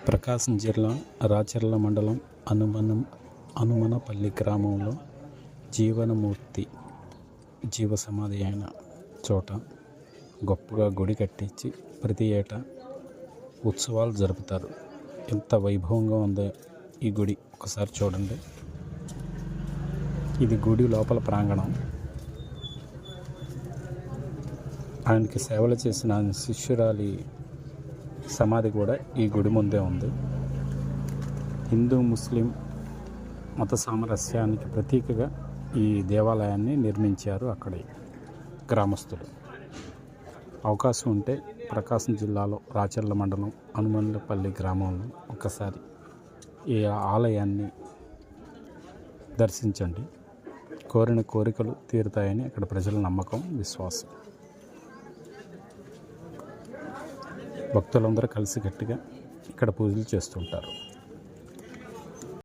ప్రకాశం జిల్లా రాచర్ల మండలం అనుమనపల్లి గ్రామంలో జీవనమూర్తి జీవసమాధి అయిన చోట గొప్పగా గుడి కట్టించి ప్రతి ఏటా ఉత్సవాలు జరుపుతారు. ఎంత వైభవంగా ఉందో ఈ గుడి ఒకసారి చూడండి. ఇది గుడి లోపల ప్రాంగణం. ఆయనకి సేవలు చేసిన శిష్యురాలి సమాధి కూడా ఈ గుడి ముందే ఉంది. హిందూ ముస్లిం మత సామరస్యానికి ప్రతీకగా ఈ దేవాలయాన్ని నిర్మించారు అక్కడి గ్రామస్తులు. అవకాశం ఉంటే ప్రకాశం జిల్లాలో రాచర్ల మండలం అనుమనపల్లి గ్రామంలో ఒకసారి ఈ ఆలయాన్ని దర్శించండి. కోరిన కోరికలు తీరుతాయని అక్కడ ప్రజల నమ్మకం, విశ్వాసం. భక్తులందరూ కలిసికట్టుగా ఇక్కడ పూజలు చేస్తుంటారు.